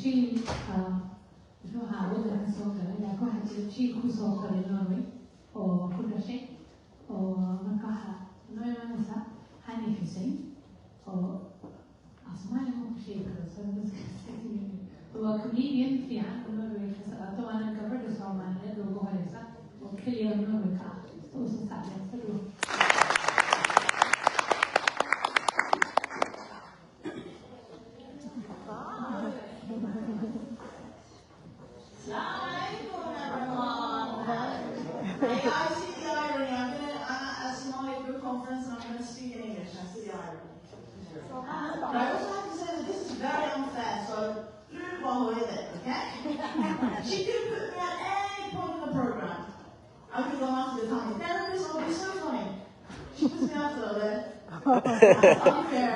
شيء شو هذا اللي سوكر يعني كل شيء كل سوكر النووي أو كل شيء أو مكاها نوع ما نسا هاني حسين أو أسماء مو شيء كذا بس هو كوميديان في عن النووي طبعا أنا كبرت سوا مع الناس وجوها لسه وكل يوم نووي كا وسنساعد سلوا She could put me at any point in the program. I could go after the time. Therapist would be so funny. She puts me after there. That's unfair.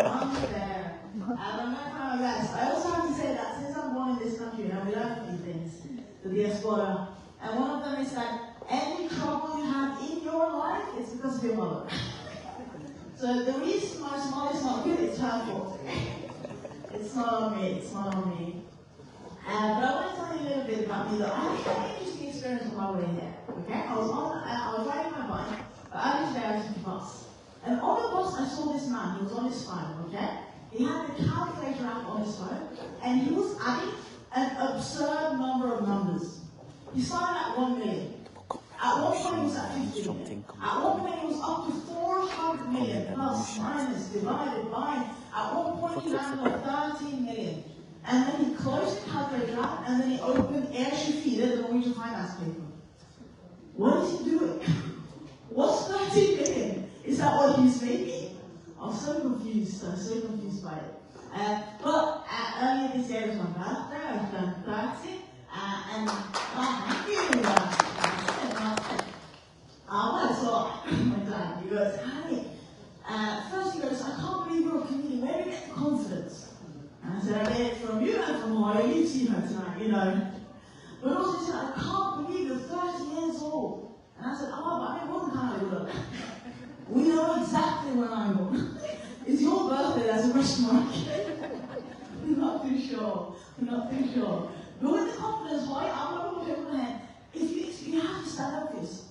Unfair. I'm not trying my best. I also have to say that since I'm born in this country, I've learned these things, the diaspora. And one of them is that any trouble you have in your life, it's because of your mother. So the reason my Somali is not good, it's her fault. It's not on me. It's not on me. But I want to tell you a little bit about me though. I had an interesting experience on my way here. Okay? I was riding my bike, but I was there to the bus. And on the bus I saw this man, he was on his phone, okay? He had the calculator app on his phone, and he was adding an absurd number of numbers. He started at 1 million. At one point he was at 50 million. At one point he was up to 400 million, plus, minus, divided by. At one point he landed on 13 million. And then he closed the calculator app, and then he opened Airshafida, the Norwegian finance paper. What is he doing? What's 13 million? Is that what he's making? I'm so confused by it. But earlier this year was my birthday, I was done 30, and thank you. My dad, he goes, Hani, first he goes, I can't believe you're a comedian, where do you get the confidence? And I said, I get it from you and from Hani, you've seen her tonight, you know. But also he said, I can't believe you're 30 years old. And I said, but I wasn't kind of good. We know exactly when I'm born. It's your birthday, that's a question mark. We're not too sure. But with the confidence, why? I'm not going to put my head. If you have to stand up for yourself.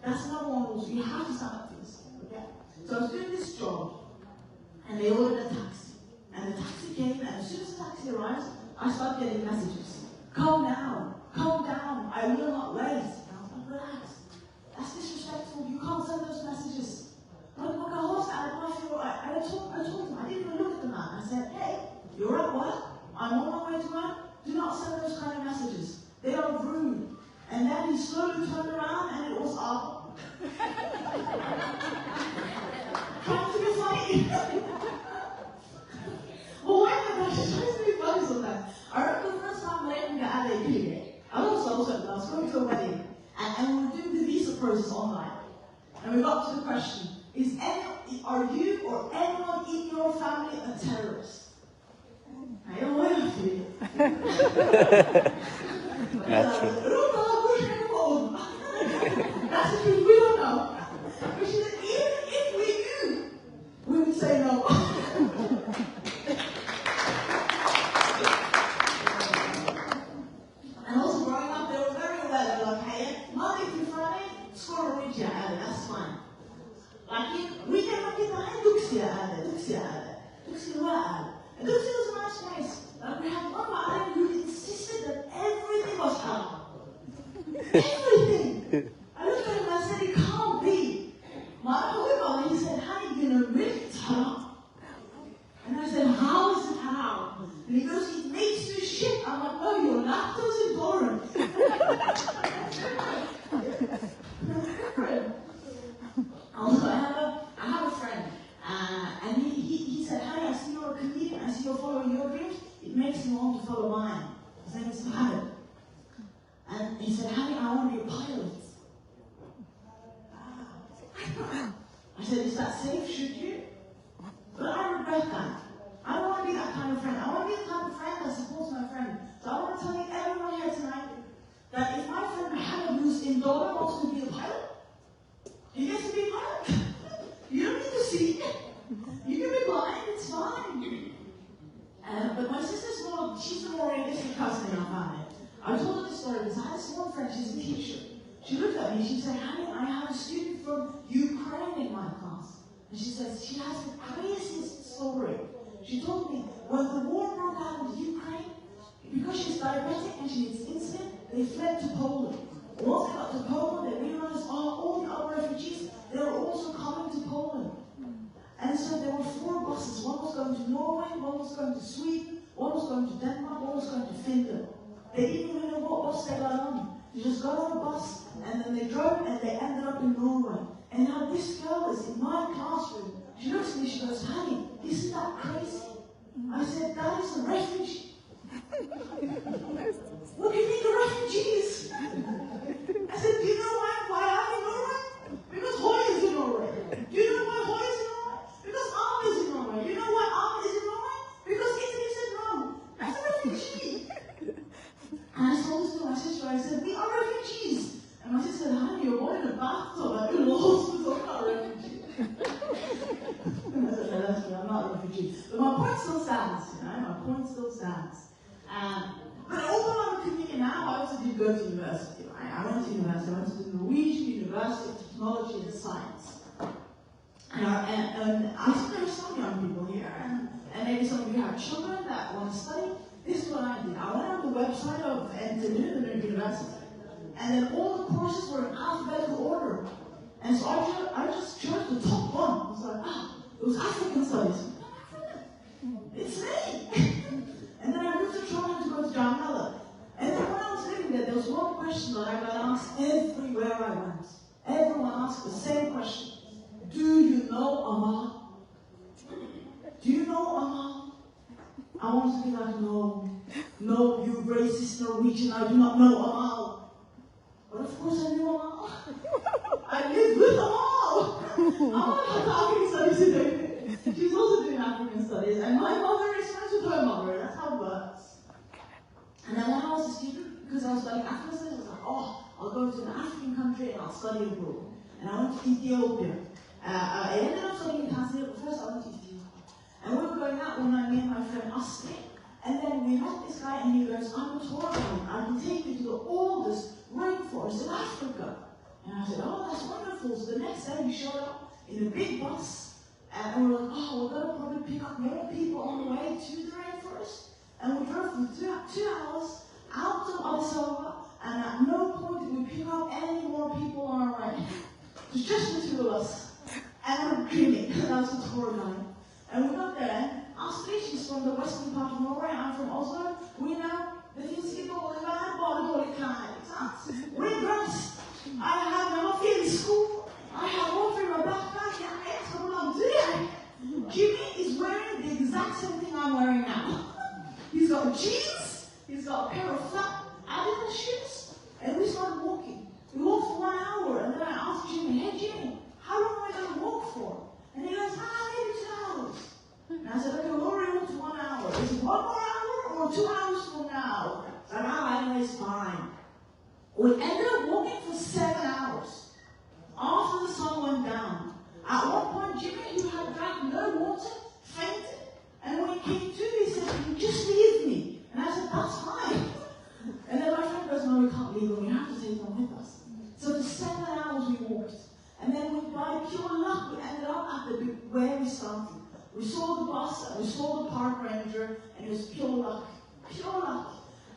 That's number one rule. You have to stand up for yourself. Okay? So I was doing this job, and they ordered a taxi. And the taxi came, and as soon as the taxi arrives, I start getting messages. Calm down, I will not wait. And I was like, relax. That's disrespectful. You can't send those messages. I told him, I didn't even look at the man. I said, hey, you're at work. I'm on my way to work. Do not send those kind of messages. They are rude. And then he slowly turned around, and it was up. Trying to be funny. Well, why am I trying to be funny sometimes? I remember the first time I even got out of the I was going to a wedding, and we were doing the visa process online. And we got to the question, are you or anyone in your family a terrorist? I don't know what to do. That's the truth, we don't know. But she said, even if we knew, we would say no. And also growing up, they were very aware. They were like, hey, Monday through Friday, score a reach out, that's fine. Like, we cannot get the high Duxia. And Duxia was a nice place. Like, we had one man who insisted that everything was halal. Everything! I looked at him and I said, it can't be. My he said, Hani, you're going to really it's halal. And I said, how is it halal? And he goes, it makes you shit. I'm like, no, you're lactose intolerant. Also, I have a friend, and he said, Hani, I see you're a comedian, I see you're following your dreams. It makes me want to follow mine. His name is Mohammed. And he said, Hani, I want to be a pilot. I said, is that safe? Should you? But I regret that. I don't want to be that kind of friend. I want to be the kind of friend that supports my friend. So I want to tell you, everyone here tonight, that if my friend Mohammed, who's in Doha, wants to be a pilot, he gets to be a pilot. You don't need to see. You can be blind, it's fine. But my sister's more she's the more realistic person in our family. I told her this story because I had this one friend, she's a teacher. She looked at me, she said, Hani, I have a student from Ukraine in my class. And she says, she has the craziest story. She told me, when the war broke out in Ukraine, because she's diabetic and she needs insulin, they fled to Poland. Once they got to Poland, they realized, all the other refugees, they were also coming to Poland. And so there were 4 buses. One was going to Norway, one was going to Sweden, one was going to Denmark, one was going to Finland. They didn't even know what bus they got on. They just got on a bus, and then they drove, and they ended up in Norway. And now this girl is in my classroom. She looks at me, she goes, Hani, isn't that crazy? I said, that is a refugee. What do you mean the refugees? I said, do you know why I'm in Norway? Because Hussein is in Norway. Do you know why Hussein is in Norway? Because Ahmed is in Norway. You know why Ahmed is in Norway? Because Italy said no. That's a refugee. And I told this to my sister, I said, we are refugees. And my sister said, Honey, you're born in a bathtub. I'm in the hospital, I'm not a refugee. And I said, no, that's true, I'm not a refugee. But my point still stands, you know, my point still stands. But although I'm a comedian now, I also did go to university, right? I went to university, I went to the Norwegian University of Technology and Science. And I think there are some young people here, and maybe some of you have children that want to study. This is what I did. I went on the website of NTNU, the new university, and then all the courses were in alphabetical order. And so I just chose the top one. I was like, it was African studies. It's me! And then I moved to Toronto to go to Jamala. And then when I was living there was one question that I got asked everywhere I went. Everyone asked the same question. Do you know Amal? Do you know Amal? I wanted to be like, no, you racist Norwegian, I do not know Amal. But of course I knew Amal. I lived with Amal. Amal has African studies today. She's also doing African studies, and my mother is friends with her mother. That's how it works. And then when I was a student, because I was studying African studies, I was like, I'll go to an African country and I'll study abroad. And I went to Ethiopia. I ended up studying in Tanzania, but first I went to Ethiopia. And we were going out one night, me and my friend Asli. And then we met this guy and he goes, I'm a tour guide. I can take you to the oldest rainforest in Africa. And I said, that's wonderful. So the next day we showed up in a big bus. And we were like, we're going to probably pick up more people on the way to the rainforest. And we drove for 2 hours out of Addis Ababa. And at no point did we pick up any more people on our way. It was just the 2 of us. And we're dreaming. That was the tour guide. And we got there. Astrid, she's from the western part of Norway. I'm from Oslo. We know the finns i dålig vær, bare dårlig klær. We're dressed. I have a fin school. I have water in my backpack. Jimmy is wearing the exact same thing I'm wearing now. He's got jeans. He's got a pair of flat Adidas shoes. And we started walking. We walked for 1 hour. And then I asked Jimmy, hey Jimmy, how long are we going to walk for? And he goes, maybe 2 hours. And I said, okay, we'll already walked 1 hour. Is it 1 more hour or 2 hours from now? So anyway, it's fine. We ended up walking for 7 hours. After the sun went down. At one point, Jimmy, who had drank no water, fainted. And when he came to, he said, can you just leave me? And I said, that's fine. And then my friend goes, no, we can't leave him. We have to take him with us. So for 7 hours we walked. And then by pure luck, we ended up at where we started. We saw the bus, and we saw the park ranger, and it was pure luck. Pure luck.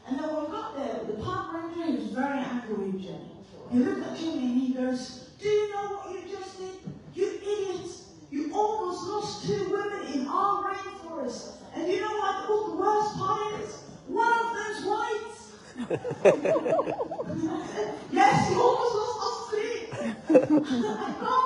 And then when we got there, the park ranger, he was very angry with Jenny. He looked at Jimmy and he goes, do you know what you just did? You idiots! You almost lost 2 women in our rainforest. And you know what the worst part is? One of them's white. Yes, you almost lost us 3. I can't